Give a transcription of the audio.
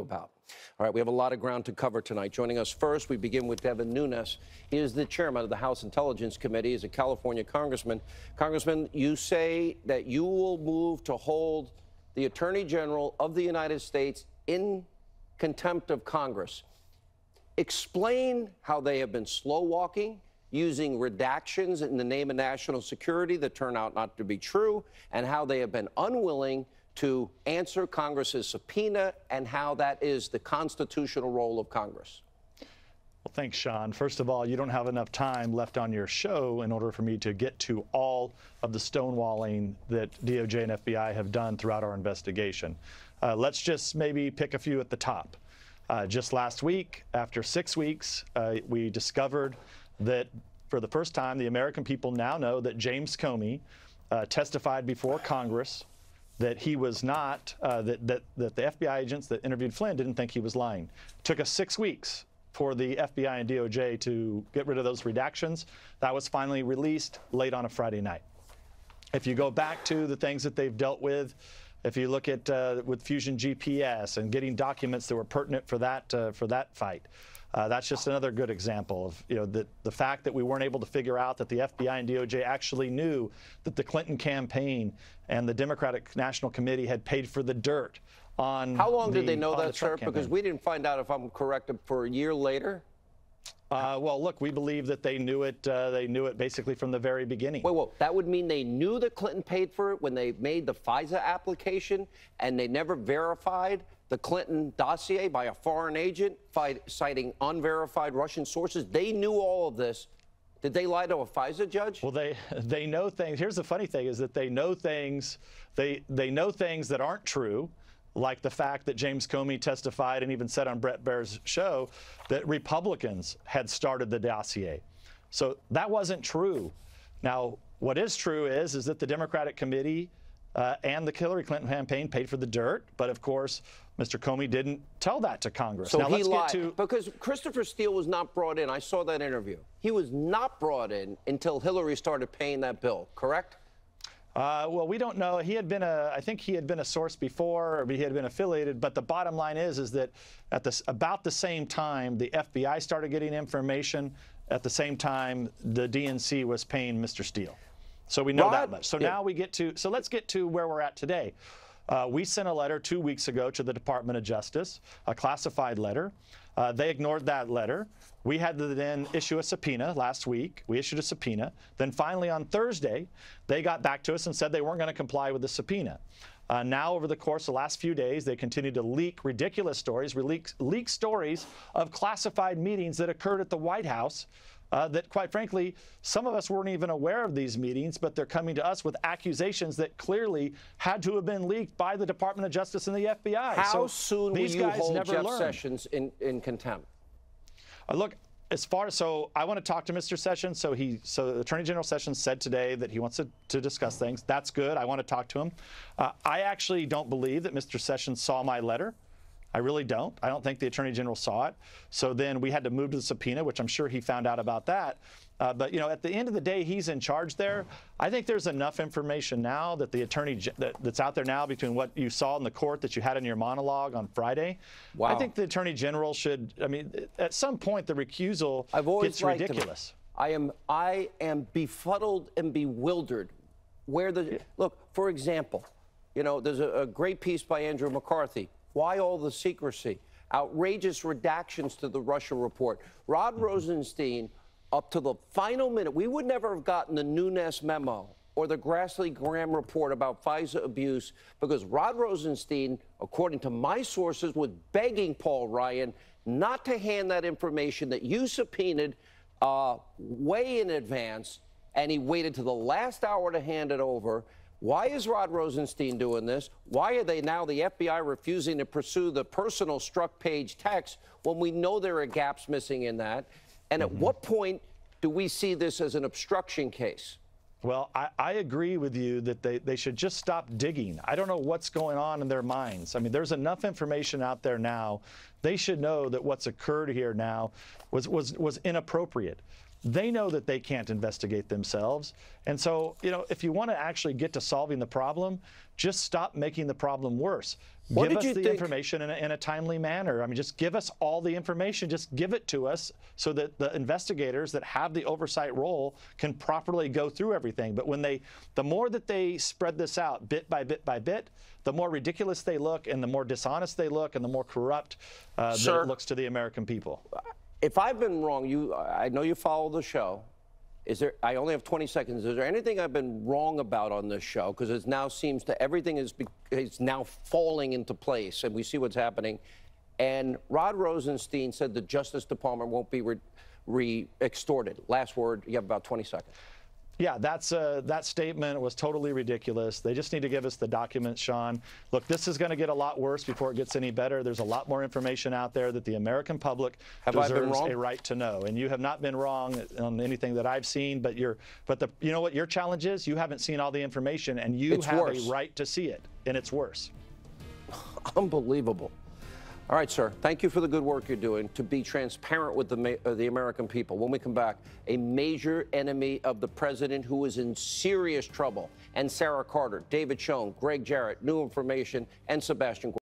about. All right, we have a lot of ground to cover tonight. Joining us first, we begin with Devin Nunes. He is the chairman of the House Intelligence Committee. He's a California congressman. Congressman, you say that you will move to hold the Attorney General of the United States in contempt of Congress. Explain how they have been slow walking, using redactions in the name of national security that turn out not to be true, and how they have been unwilling to answer Congress's subpoena, and how that is the constitutional role of Congress. Well, thanks, Sean. First of all, you don't have enough time left on your show in order for me to get to all of the stonewalling that DOJ and FBI have done throughout our investigation. Let's just maybe pick a few at the top. Just last week, after 6 weeks, we discovered that for the first time, the American people now know that James Comey testified before Congress that he was not, that the FBI agents that interviewed Flynn didn't think he was lying. It took us 6 weeks for the FBI and DOJ to get rid of those redactions. That was finally released late on a Friday night. If you go back to the things that they've dealt with, if you look at with Fusion GPS and getting documents that were pertinent for that fight, that's just another good example of the fact that we weren't able to figure out that the FBI and DOJ actually knew that the Clinton campaign and the Democratic National Committee had paid for the dirt on. How long did they know that, sir? Because we didn't find out, if I'm correct, for a year later. Well, look, we believe that they knew it. They knew it basically from the very beginning. Wait, that would mean they knew that Clinton paid for it when they made the FISA application, and they never verified the Clinton dossier by a foreign agent citing unverified Russian sources. They knew all of this. Did they lie to a FISA judge? Well, they know things. Here's the funny thing: is that they know things. They know things that aren't true, like the fact that James Comey testified and even said on Bret Baier's show that Republicans had started the dossier. So that wasn't true. Now, what is true is that the Democratic Committee and the Hillary Clinton campaign paid for the dirt, but of course, Mr. Comey didn't tell that to Congress. So now he lied. Because Christopher Steele was not brought in. I saw that interview. He was not brought in until Hillary started paying that bill, correct? Well, we don't know. He had been I think he had been a source before, or he had been affiliated. But the bottom line is that at about the same time, the FBI started getting information. At the same time, the DNC was paying Mr. Steele. So we know that much. So now we get to, so let's get to where we're at today. We sent a letter 2 weeks ago to the Department of Justice, a classified letter. They ignored that letter. We had to then issue a subpoena last week. We issued a subpoena. Then finally on Thursday, they got back to us and said they weren't going to comply with the subpoena. Now, over the course of the last few days, they continue to leak ridiculous stories, leak stories of classified meetings that occurred at the White House that, quite frankly, some of us weren't even aware of these meetings, but they're coming to us with accusations that clearly had to have been leaked by the Department of Justice and the FBI. How soon will you hold Jeff Sessions in contempt? Look, so I want to talk to Mr. Sessions. So Attorney General Sessions said today that he wants to discuss things. That's good. I want to talk to him. I actually don't believe that Mr. Sessions saw my letter. I really don't. I don't think the Attorney General saw it. So then we had to move to the subpoena, which I'm sure he found out about that. But, at the end of the day, he's in charge there. I think there's enough information now that the that's out there now between what you saw in the court that you had in your monologue on Friday. Wow. I think the Attorney General should, at some point, the recusal gets ridiculous. I am befuddled and bewildered. Look, for example, there's a great piece by Andrew McCarthy. Why all the secrecy? Outrageous redactions to the Russia report. Rod Rosenstein, up to the final minute, we would never have gotten the Nunes memo or the Grassley-Graham report about FISA abuse because Rod Rosenstein, according to my sources, was begging Paul Ryan not to hand that information that you subpoenaed way in advance, and he waited to the last hour to hand it over. Why is Rod Rosenstein doing this? Why are they now, the FBI, refusing to pursue the personal struck page text when we know there are gaps missing in that? And at what point do we see this as an obstruction case? Well, I agree with you that they should just stop digging. I don't know what's going on in their minds. There's enough information out there now. They should know that what's occurred here now was inappropriate. They know that they can't investigate themselves. And so, you know, if you want to actually get to solving the problem, just stop making the problem worse. Give us the information in a timely manner. I mean, just give us all the information. Just give it to us so that the investigators that have the oversight role can properly go through everything. But when the more that they spread this out bit by bit by bit, the more ridiculous they look and the more dishonest they look and the more corrupt that it looks to the American people. If I've been wrong, I know you follow the show. I only have 20 seconds. Is there anything I've been wrong about on this show? Because it now seems to everything is now falling into place, and we see what's happening. And Rod Rosenstein said the Justice Department won't be extorted. Last word. You have about 20 seconds. Yeah, that statement was totally ridiculous. They just need to give us the documents, Sean. Look, this is going to get a lot worse before it gets any better. There's a lot more information out there that the American public deserves a right to know. And you have not been wrong on anything that I've seen. But you know what your challenge is? You haven't seen all the information, and you have a right to see it, and it's worse. Unbelievable. All right, sir. Thank you for the good work you're doing to be transparent with the American people. When we come back, a major enemy of the president who is in serious trouble, and Sarah Carter, David Schoen, Greg Jarrett, new information, and Sebastian